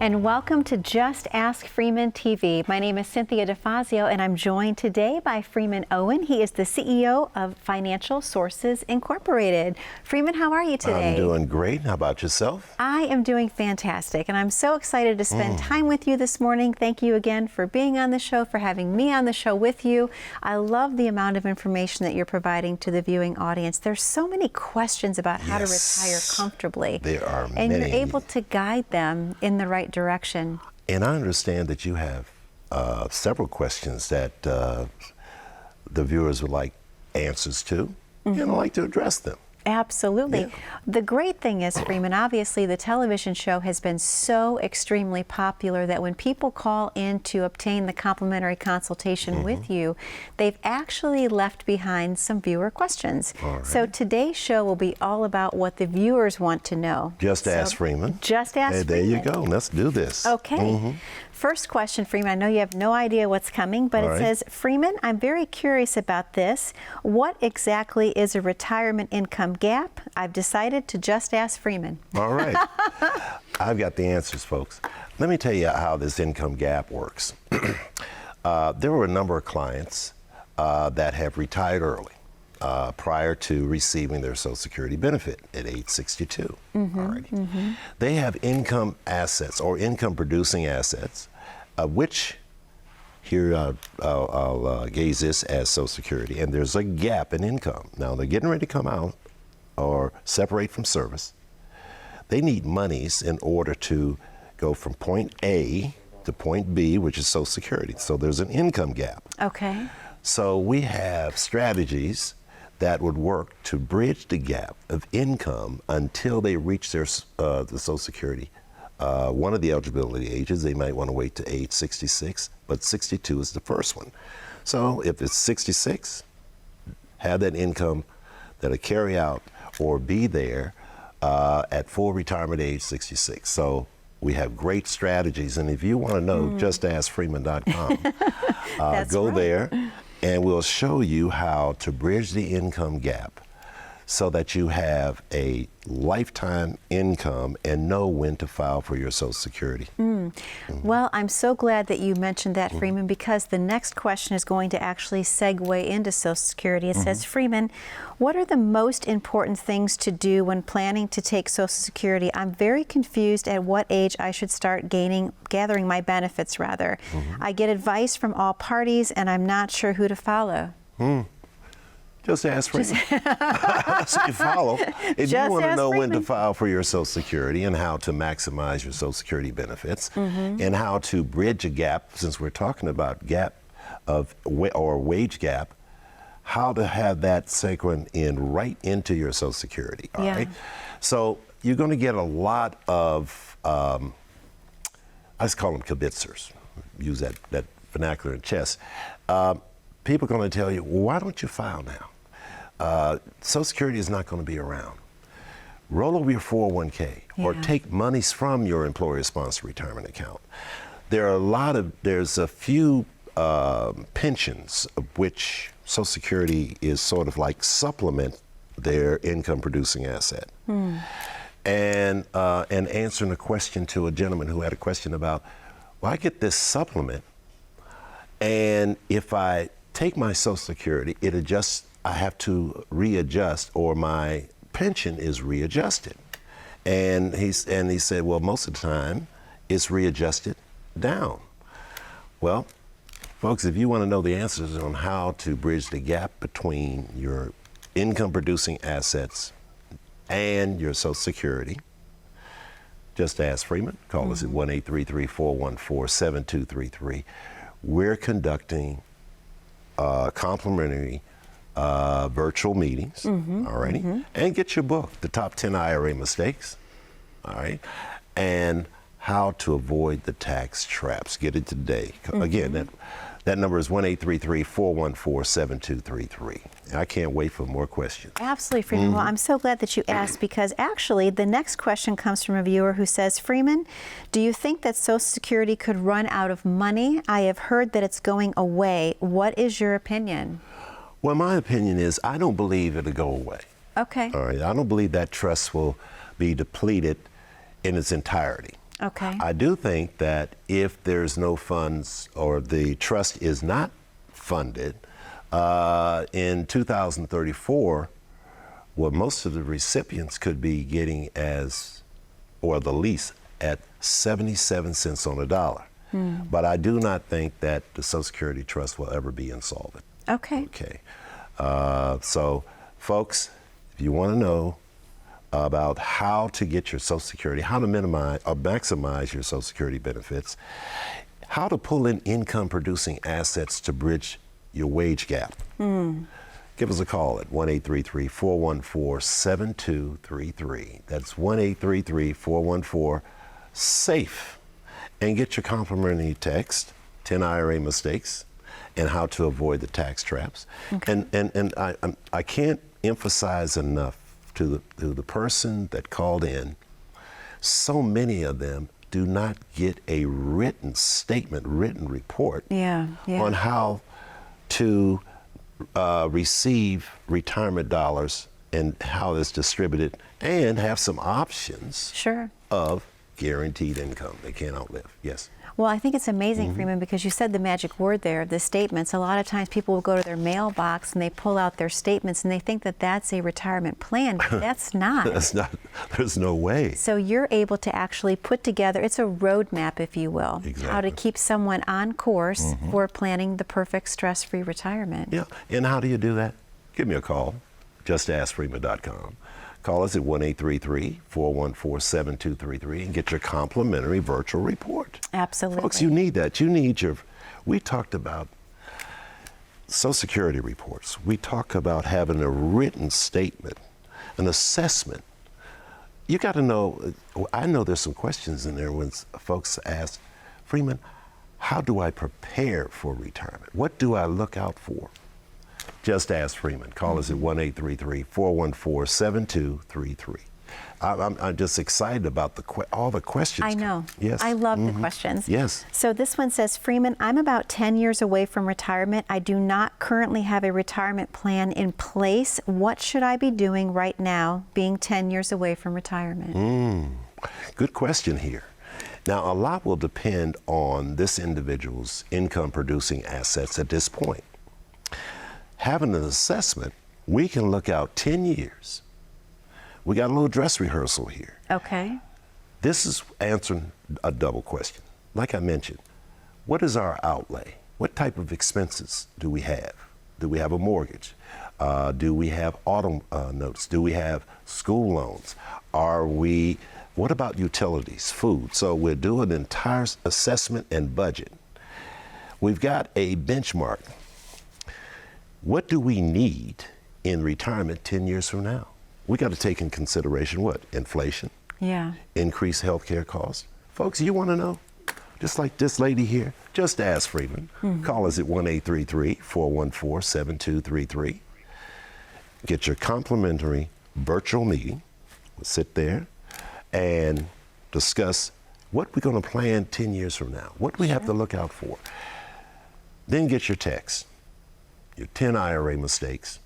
And welcome to Just Ask Freeman TV. My name is Cynthia DeFazio, and I'm joined today by Freeman Owen. He is the CEO of Financial Sources Incorporated. Freeman, how are you today? I'm doing great. How about yourself? I am doing fantastic, and I'm so excited to spend time with you this morning. Thank you again for being on the show, for having me on the show with you. I love the amount of information that you're providing to the viewing audience. There's so many questions about how to retire comfortably. There are and many. You're able to guide them in the right direction. And I understand that you have several questions that the viewers would like answers to, and I'd like to address them. Absolutely. Yeah. The great thing is, Freeman, obviously the television show has been so extremely popular that when people call in to obtain the complimentary consultation with you, they've actually left behind some viewer questions. Right. So today's show will be all about what the viewers want to know. Just ask Freeman. Just ask Hey, there Freeman. you go. Let's do this. Okay. First question, Freeman. I know you have no idea what's coming, but it says, Freeman, I'm very curious about this. What exactly is a retirement income gap? I've decided to just ask Freeman. All right. I've got the answers, folks. Let me tell you how this income gap works. There were a number of clients that have retired early prior to receiving their Social Security benefit at age 62. They have income assets or income producing assets, which here I'll gaze this as Social Security, and there's a gap in income. Now they're getting ready to come out or separate from service. They need monies in order to go from point A to point B, which is Social Security. So there's an income gap. Okay. So we have strategies that would work to bridge the gap of income until they reach their the Social Security. One of the eligibility ages, they might want to wait to age 66, but 62 is the first one. So if it's 66, have that income that'll carry out or be there at full retirement age 66. So we have great strategies, and if you want to know, justaskfreeman.com. Go there, and we'll show you how to bridge the income gap so that you have a lifetime income and know when to file for your Social Security. Well, I'm so glad that you mentioned that, Freeman, because the next question is going to actually segue into Social Security. It says, Freeman, what are the most important things to do when planning to take Social Security? I'm very confused at what age I should start gathering my benefits, rather. I get advice from all parties, and I'm not sure who to follow. Just ask Freeman. So you follow. If you want to know when to file for your Social Security and how to maximize your Social Security benefits and how to bridge a gap, since we're talking about gap of or wage gap, how to have that sequence in right into your Social Security. All right. So you're going to get a lot of, I just call them kibitzers, use that vernacular in chess. People are going to tell you, well, why don't you file now? Social Security is not going to be around. Roll over your 401k or take monies from your employer-sponsored retirement account. There's a few pensions of which Social Security is sort of like supplement their income-producing asset. And answering a question to a gentleman who had a question about, well, I get this supplement, and if I take my Social Security, it adjusts. I have to readjust, or my pension is readjusted. And he said, well, most of the time it's readjusted down. Well, folks, if you want to know the answers on how to bridge the gap between your income producing assets and your Social Security, just ask Freeman. Call us at 1-833-414-7233. We're conducting complimentary virtual meetings, alrighty, and get your book, The Top 10 IRA Mistakes, all right, and how to avoid the tax traps. Get it today. Again, that number is 1-833-414-7233. I can't wait for more questions. Absolutely, Freeman. Well, I'm so glad that you asked, because actually the next question comes from a viewer who says, Freeman, do you think that Social Security could run out of money? I have heard that it's going away. What is your opinion? Well, my opinion is I don't believe it'll go away. Okay. All right. I don't believe that trust will be depleted in its entirety. Okay. I do think that if there's no funds or the trust is not funded, in 2034, what most of the recipients could be getting or the lease at 77 cents on the dollar. But I do not think that the Social Security Trust will ever be insolvent. Okay. Okay. So, folks, if you want to know about how to get your Social Security, how to minimize or maximize your Social Security benefits, how to pull in income-producing assets to bridge your wage gap, give us a call at 1-833-414-7233. That's 1-833-414-SAFE. And get your complimentary text, 10 IRA mistakes, and how to avoid the tax traps. Okay. And I can't emphasize enough to the person that called in, so many of them do not get a written statement, written report on how to receive retirement dollars and how it's distributed, and have some options of guaranteed income they can't outlive. Yes. Well, I think it's amazing, Freeman, because you said the magic word there, the statements. A lot of times people will go to their mailbox and they pull out their statements and they think that that's a retirement plan, but that's not. That's not. There's no way. So you're able to actually put together, it's a roadmap, if you will, how to keep someone on course for planning the perfect stress-free retirement. Yeah, and how do you do that? Give me a call, justaskfreeman.com. Call us at 1-833-414-7233 and get your complimentary virtual report. Absolutely. Folks, you need that. We talked about Social Security reports. We talk about having a written statement, an assessment. You got to know, I know there's some questions in there when folks ask, Freeman, how do I prepare for retirement? What do I look out for? Just ask Freeman. Call us at 1-833-414-7233. I'm just excited about all the questions. I know. Yes. I love the questions. Yes. So this one says, Freeman, I'm about 10 years away from retirement. I do not currently have a retirement plan in place. What should I be doing right now, being 10 years away from retirement? Good question here. Now, a lot will depend on this individual's income-producing assets at this point. Having an assessment, we can look out 10 years. We got a little dress rehearsal here. Okay. This is answering a double question. Like I mentioned, what is our outlay? What type of expenses do we have? Do we have a mortgage? Do we have auto notes? Do we have school loans? What about utilities, food? So we'll do an entire assessment and budget. We've got a benchmark. What do we need in retirement 10 years from now? We got to take in consideration what? Inflation? Yeah. Increased healthcare costs? Folks, you want to know? Just like this lady here, just ask Freeman. Call us at 1-833-414-7233. Get your complimentary virtual meeting. We'll sit there and discuss what we're going to plan 10 years from now, what we have to look out for. Then get your text, your 10 IRA mistakes,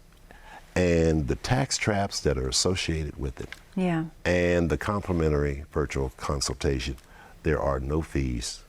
and the tax traps that are associated with it. Yeah. And the complimentary virtual consultation. There are no fees.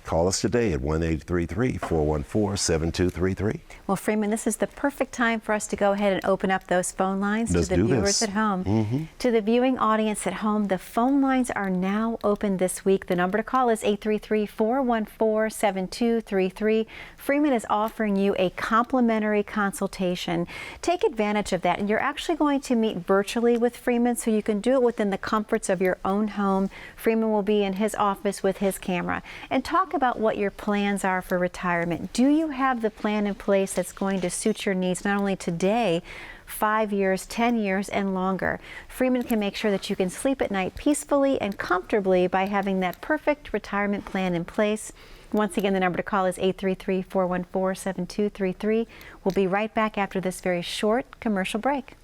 Call us today at 1-833-414-7233. Well, Freeman, this is the perfect time for us to go ahead and open up those phone lines to the viewers at home. To the viewing audience at home, the phone lines are now open this week. The number to call is 833-414-7233. Freeman is offering you a complimentary consultation. Take advantage of that, and you're actually going to meet virtually with Freeman, so you can do it within the comforts of your own home. Freeman will be in his office with his camera and talk about what your plans are for retirement. Do you have the plan in place that's going to suit your needs, not only today, 5 years, 10 years, and longer? Freeman can make sure that you can sleep at night peacefully and comfortably by having that perfect retirement plan in place. Once again, the number to call is 833-414-7233. We'll be right back after this very short commercial break.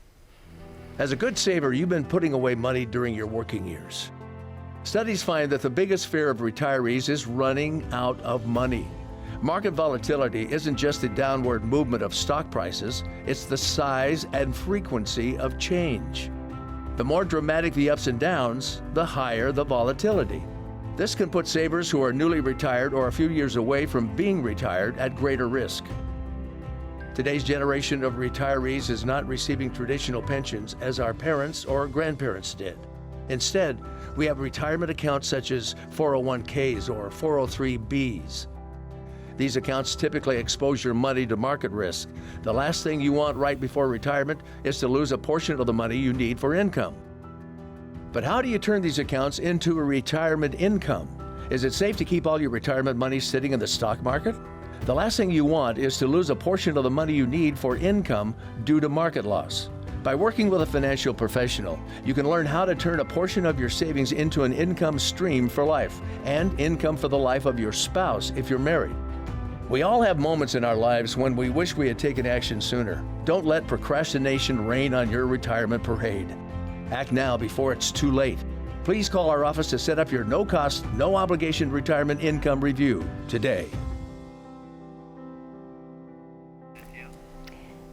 As a good saver, you've been putting away money during your working years. Studies find that the biggest fear of retirees is running out of money. Market volatility isn't just the downward movement of stock prices, it's the size and frequency of change. The more dramatic the ups and downs, the higher the volatility. This can put savers who are newly retired or a few years away from being retired at greater risk. Today's generation of retirees is not receiving traditional pensions as our parents or grandparents did. Instead, we have retirement accounts such as 401ks or 403bs. These accounts typically expose your money to market risk. The last thing you want right before retirement is to lose a portion of the money you need for income. But how do you turn these accounts into a retirement income? Is it safe to keep all your retirement money sitting in the stock market? The last thing you want is to lose a portion of the money you need for income due to market loss. By working with a financial professional, you can learn how to turn a portion of your savings into an income stream for life and income for the life of your spouse if you're married. We all have moments in our lives when we wish we had taken action sooner. Don't let procrastination reign on your retirement parade. Act now before it's too late. Please call our office to set up your no-cost, no-obligation retirement income review today.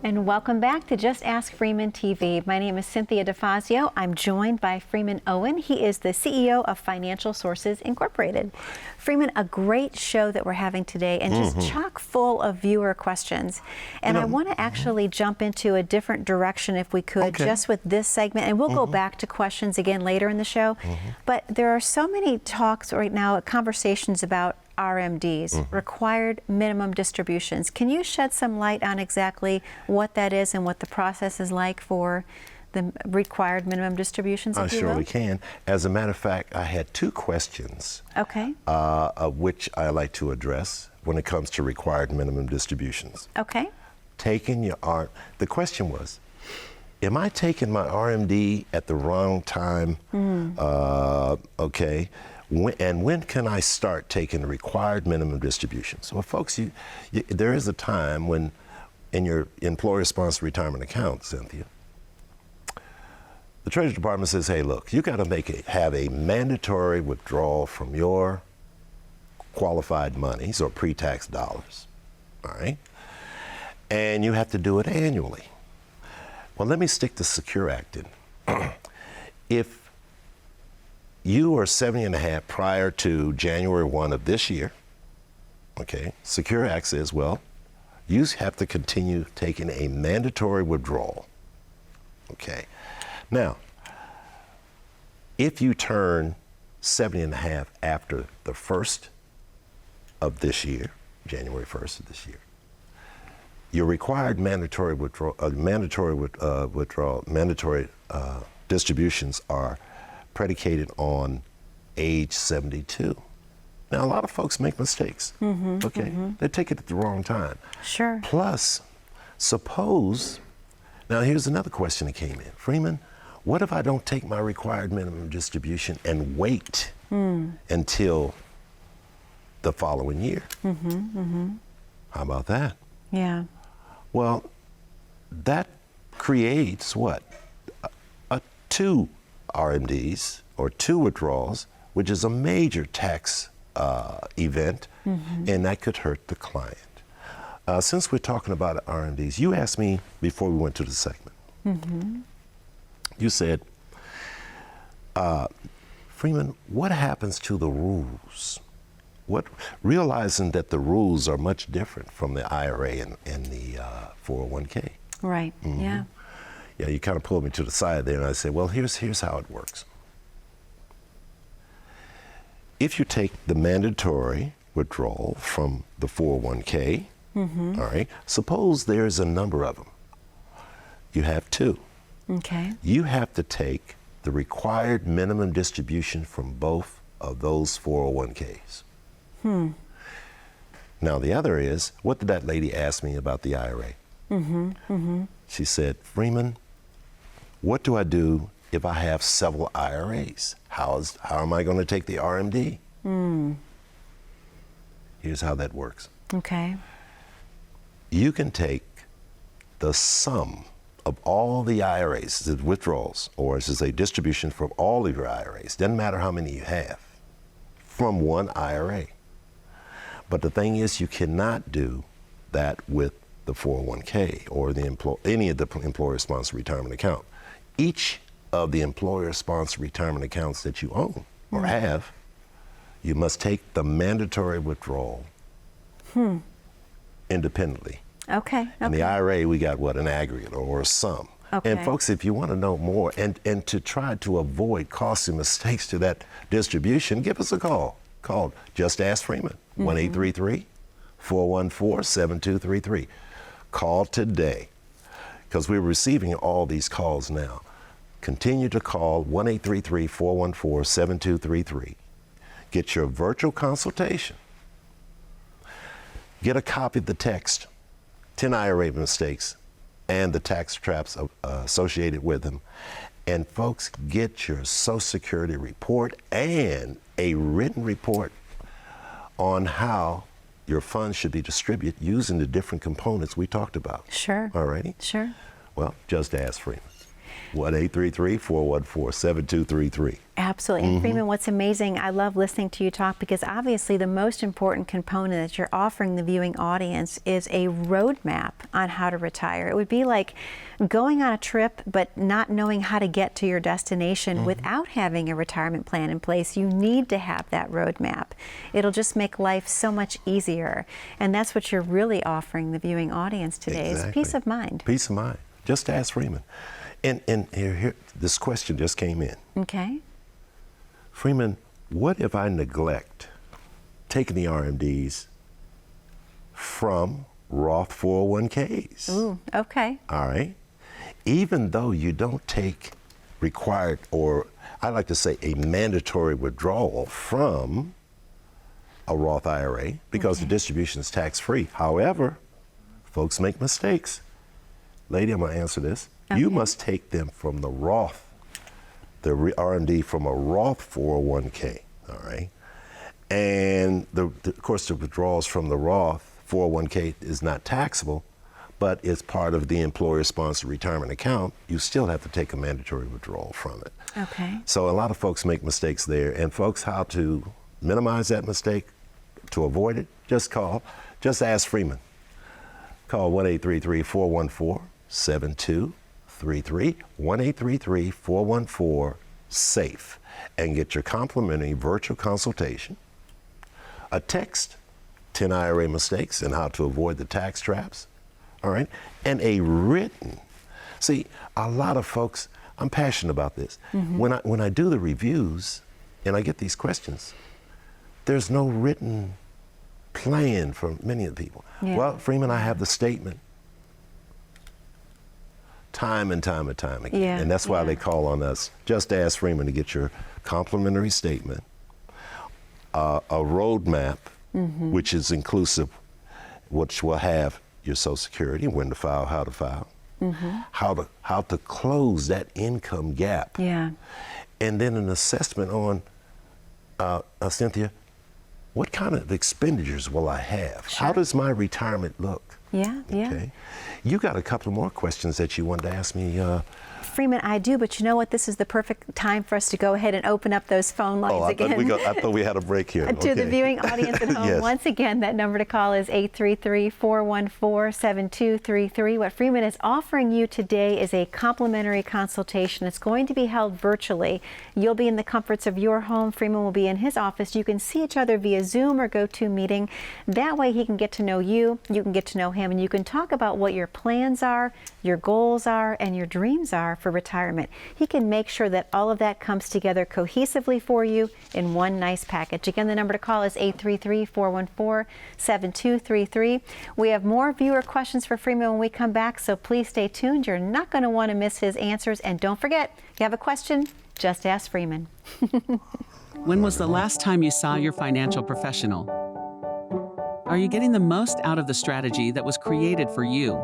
And welcome back to Just Ask Freeman TV. My name is Cynthia DeFazio. I'm joined by Freeman Owen. He is the CEO of Financial Sources Incorporated. Freeman, a great show that we're having today and just chock full of viewer questions. And I want to actually jump into a different direction if we could, just with this segment. And we'll go back to questions again later in the show. But there are so many talks right now, conversations about RMDs, required minimum distributions. Can you shed some light on exactly what that is and what the process is like for the required minimum distributions? I surely can. As a matter of fact, I had two questions, of which I like to address when it comes to required minimum distributions. The question was, am I taking my RMD at the wrong time? When can I start taking the required minimum distributions? Well, folks, there is a time when in your employer-sponsored retirement account, Cynthia, the Treasury Department says, hey, look, you got to have a mandatory withdrawal from your qualified monies or pre-tax dollars, all right? And you have to do it annually. Well, let me stick the Secure Act in. If you are 70 and a half prior to January 1 of this year, Secure Act says, well, you have to continue taking a mandatory withdrawal. Now, if you turn 70 and a half after the 1st of this year, January 1st of this year, your required mandatory distributions are predicated on age 72. Now, a lot of folks make mistakes, They take it at the wrong time. Plus, suppose, now here's another question that came in. Freeman, what if I don't take my required minimum distribution and wait until the following year? How about that? Well, that creates what? Two RMDs or two withdrawals, which is a major tax event, and that could hurt the client. Since we're talking about RMDs, you asked me before we went to the segment, you said, Freeman, what happens to the rules? Realizing that the rules are much different from the IRA and the 401k. Yeah, you kind of pulled me to the side there, and I said, well, here's how it works. If you take the mandatory withdrawal from the 401k, all right, suppose there's a number of them. You have two. You have to take the required minimum distribution from both of those 401ks. Now, the other is, what did that lady ask me about the IRA? She said, Freeman, what do I do if I have several IRAs? How am I going to take the RMD? Here's how that works. You can take the sum of all the IRAs, the withdrawals, or as I say, distribution from all of your IRAs, doesn't matter how many you have, from one IRA. But the thing is, you cannot do that with the 401k or any of the employer-sponsored retirement account. Each of the employer-sponsored retirement accounts that you own or have, You must take the mandatory withdrawal independently. Okay. In the IRA, we got what, an aggregate or a sum. Okay. And folks, if you want to know more and to try to avoid costly mistakes to that distribution, give us a call. Call Just Ask Freeman, 1-833-414-7233. Call today, because we're receiving all these calls now. Continue to call 1-833-414-7233. Get your virtual consultation. Get a copy of the text, 10 IRA mistakes, and the tax traps associated with them. And folks, get your Social Security report and a written report on how your funds should be distributed using the different components we talked about. Sure. All righty? Sure. Well, Just Ask Freeman. 1-833-414-7233. Absolutely. And Freeman, what's amazing, I love listening to you talk, because obviously the most important component that you're offering the viewing audience is a roadmap on how to retire. It would be like going on a trip but not knowing how to get to your destination without having a retirement plan in place. You need to have that roadmap. It'll just make life so much easier. And that's what you're really offering the viewing audience today, is peace of mind. Peace of mind. Just Ask Freeman. And here, this question just came in. Okay. Freeman, what if I neglect taking the RMDs from Roth 401ks? Ooh, okay. All right. Even though you don't take required, or I like to say a mandatory withdrawal from a Roth IRA, because the distribution is tax-free. However, folks make mistakes. Lady, I'm going to answer this. Okay. You must take them from the Roth, the RMD from a Roth 401k, all right? And of course, the withdrawals from the Roth 401k is not taxable, but it's part of the employer-sponsored retirement account. You still have to take a mandatory withdrawal from it. Okay. So a lot of folks make mistakes there. And folks, how to minimize that mistake, to avoid it, just ask Freeman. Call 1-833-414-7233, 1-833-414-SAFE, and get your complimentary virtual consultation, a text, 10 IRA mistakes and how to avoid the tax traps, all right, and a written. See, a lot of folks, I'm passionate about this. When I do the reviews and I get these questions, there's no written plan for many of the people. Yeah. Well, Freeman, I have the statement time and time and time again. Yeah. And that's why they call on us. Just Ask Freeman to get your complimentary statement, a roadmap, which is inclusive, which will have your Social Security, when to file, how to file, how to close that income gap. Yeah. And then an assessment on, Cynthia, what kind of expenditures will I have? Sure. How does my retirement look? Yeah, yeah. Okay. You got a couple more questions that you wanted to ask me. Freeman, I do, but you know what? This is the perfect time for us to go ahead and open up those phone lines again. I thought we had a break here. To the viewing audience at home, Yes. once again, that number to call is 833-414-7233. What Freeman is offering you today is a complimentary consultation. It's going to be held virtually. You'll be in the comforts of your home. Freeman will be in his office. You can see each other via Zoom or GoToMeeting. That way he can get to know you, you can get to know him, and you can talk about what your plans are, your goals are, and your dreams are for retirement. He can make sure that all of that comes together cohesively for you in one nice package. Again, the number to call is 833-414-7233. We have more viewer questions for Freeman when we come back, so please stay tuned. You're not going to want to miss his answers. And don't forget, if you have a question, just ask Freeman. When was the last time you saw your financial professional? Are you getting the most out of the strategy that was created for you?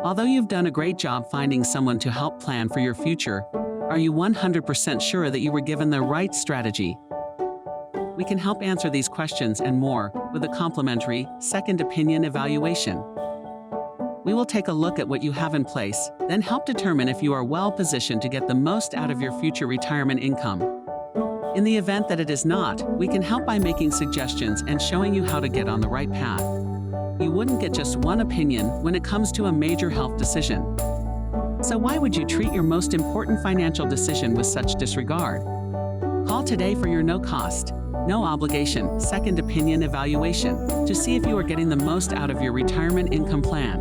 Although you've done a great job finding someone to help plan for your future, are you 100% sure that you were given the right strategy? We can help answer these questions and more with a complimentary second opinion evaluation. We will take a look at what you have in place, then help determine if you are well positioned to get the most out of your future retirement income. In the event that it is not, we can help by making suggestions and showing you how to get on the right path. You wouldn't get just one opinion when it comes to a major health decision. So why would you treat your most important financial decision with such disregard? Call today for your no-cost, no-obligation second opinion evaluation to see if you are getting the most out of your retirement income plan.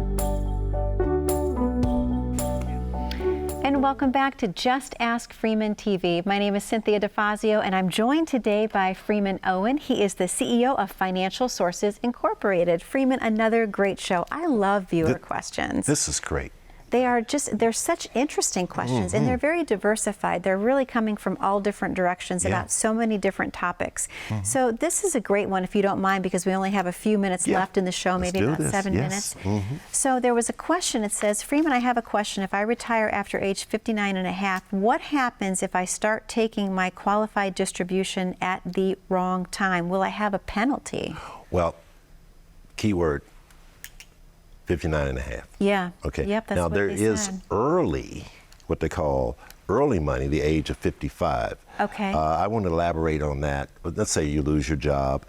And welcome back to Just Ask Freeman TV. My name is Cynthia DeFazio, and I'm joined today by Freeman Owen. He is the CEO of Financial Sources Incorporated. Freeman, another great show. I love viewer questions. This is great. They're such interesting questions, and they're very diversified. They're really coming from all different directions about so many different topics. So this is a great one, if you don't mind, because we only have a few minutes left in the show, maybe about 7 minutes. So there was a question. It says, Freeman, I have a question. If I retire after age 59 and a half, what happens if I start taking my qualified distribution at the wrong time? Will I have a penalty? Well, keyword, 59 and a half. Yeah. Okay. Yep, that's now what there they is said. early, what they call early money, the age of 55. Okay. I want to elaborate on that. But let's say you lose your job,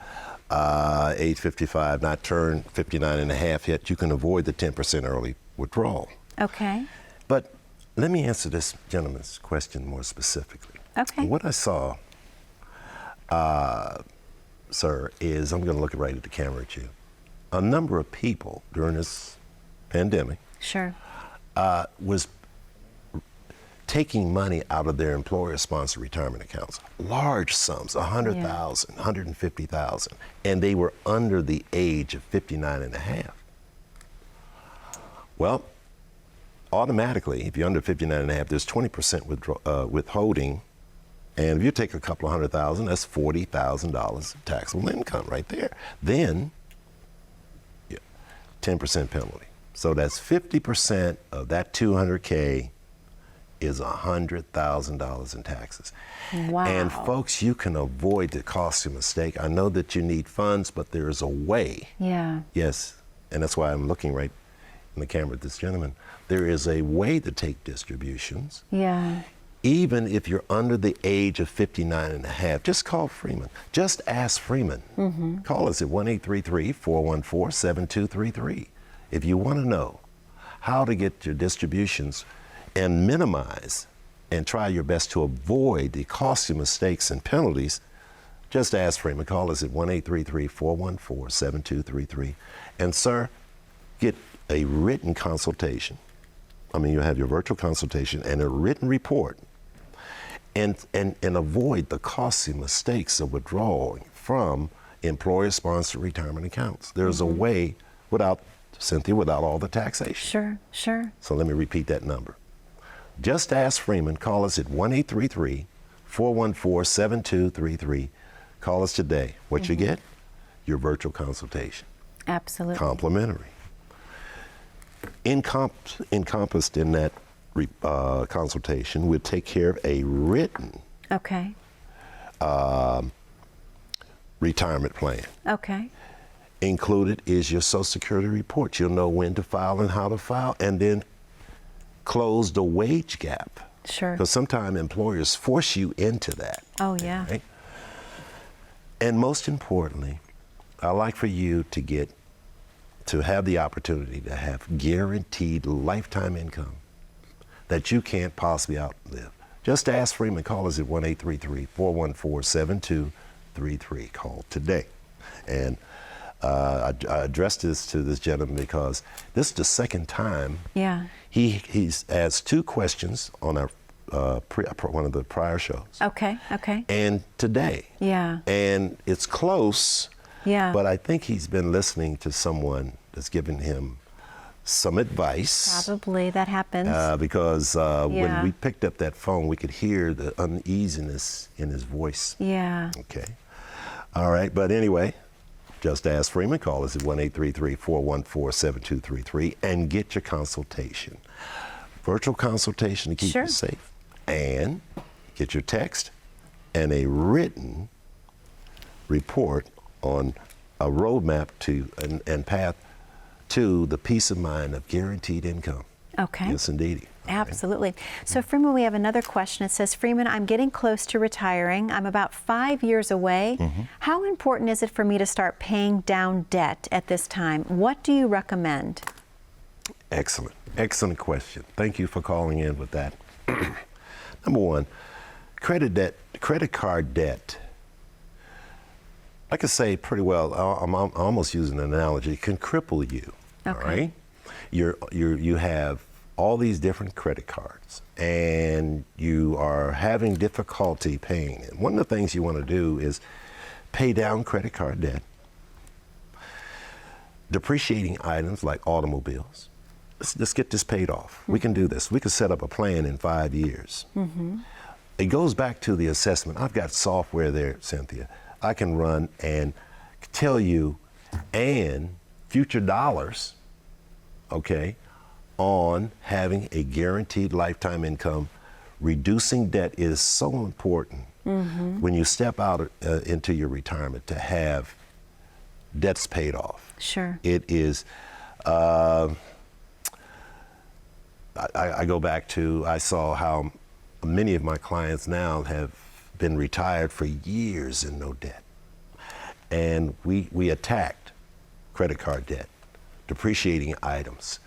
age 55, not turned 59 and a half yet, you can avoid the 10% early withdrawal. Okay. But let me answer this gentleman's question more specifically. Okay. What I saw, sir, is, I'm going to look right at the camera at you. A number of people during this pandemic was taking money out of their employer-sponsored retirement accounts, large sums, 100,000, 150,000, and they were under the age of 59 and a half. Well, automatically, if you're under 59 and a half, there's 20% withholding, and if you take a couple of 100,000, that's $40,000 taxable income right there. Then 10% penalty. So that's 50% of that 200K is $100,000 in taxes. Wow. And folks, you can avoid the costly mistake. I know that you need funds, but there is a way. Yeah. Yes, and that's why I'm looking right in the camera at this gentleman. There is a way to take distributions. Yeah. Even if you're under the age of 59 and a half, just call Freeman. Just ask Freeman. Call us at 1-833-414-7233. If you want to know how to get your distributions and minimize and try your best to avoid the costly mistakes and penalties, just ask Freeman. Call us at 1-833-414-7233. And sir, get a written consultation. I mean, you have your virtual consultation and a written report. And avoid the costly mistakes of withdrawing from employer-sponsored retirement accounts. There's a way without all the taxation. Sure. So let me repeat that number. Just ask Freeman. Call us at 1-833-414-7233. Call us today. What you get? Your virtual consultation. Absolutely. Complimentary. Encompassed in that consultation, we'll take care of a written retirement plan. Okay. Included is your Social Security report. You'll know when to file and how to file, and then close the wage gap. Sure. Because sometimes employers force you into that. Oh, yeah. Right? And most importantly, I'd like for you to have the opportunity to have guaranteed lifetime income that you can't possibly outlive. Just ask Freeman. Call us at 1-833-414-7233. Call today. And I addressed this to this gentleman because this is the second time he's asked 2 questions on our one of the prior shows. Okay. And today. Yeah. And it's close. Yeah. But I think he's been listening to someone that's given him some advice. Probably that happens. Because when we picked up that phone, we could hear the uneasiness in his voice. Yeah. Okay. All right. But anyway, just ask Freeman. Call us at 1-833-414-7233 and get your consultation. Virtual consultation to keep you safe. And get your text and a written report on a roadmap to and path to the peace of mind of guaranteed income. Okay. Yes, indeed. Absolutely. Right. So, Freeman, we have another question. It says, Freeman, I'm getting close to retiring. I'm about 5 years away. How important is it for me to start paying down debt at this time? What do you recommend? Excellent. Excellent question. Thank you for calling in with that. Number one, credit card debt. I could say pretty well, I'm almost using an analogy, can cripple you. Okay. All right? You have all these different credit cards and you are having difficulty paying. And one of the things you want to do is pay down credit card debt. Depreciating items like automobiles. Let's get this paid off. We can do this. We can set up a plan in 5 years. It goes back to the assessment. I've got software there, Cynthia. I can run and tell you and future dollars, okay, on having a guaranteed lifetime income. Reducing debt is so important when you step out into your retirement to have debts paid off. Sure. It is, I go back to, I saw how many of my clients now have been retired for years and no debt. And we attacked credit card debt, depreciating items,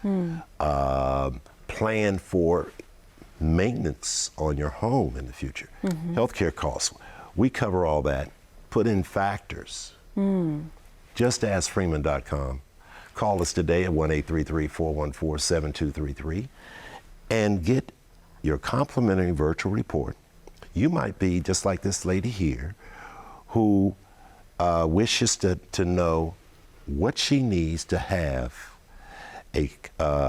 plan for maintenance on your home in the future, healthcare costs. We cover all that, put in factors. JustAskFreeman.com. Call us today at 1-833-414-7233 and get your complimentary virtual report. You might be just like this lady here who wishes to know what she needs to have a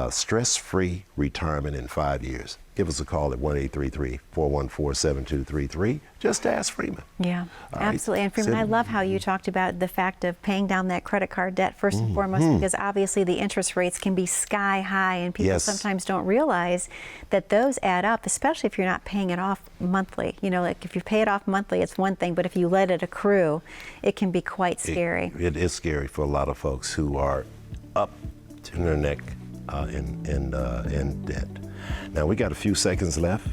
stress-free retirement in 5 years. Give us a call at 1-833-414-7233. Just ask Freeman. Yeah, All absolutely. right. And Freeman, I love how you talked about the fact of paying down that credit card debt first and foremost, because obviously the interest rates can be sky high, and people sometimes don't realize that those add up, especially if you're not paying it off monthly. You know, like if you pay it off monthly, it's one thing, but if you let it accrue, it can be quite scary. It is scary for a lot of folks who are up to their neck in debt. Now, we got a few seconds left.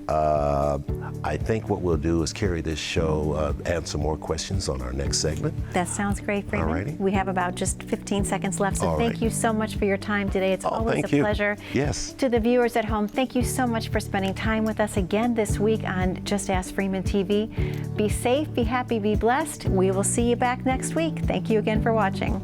I think what we'll do is carry this show, answer more questions on our next segment. That sounds great, Freeman. Alrighty. We have about just 15 seconds left, so thank you so much for your time today. It's always a pleasure. Yes. To the viewers at home, thank you so much for spending time with us again this week on Just Ask Freeman TV. Be safe, be happy, be blessed. We will see you back next week. Thank you again for watching.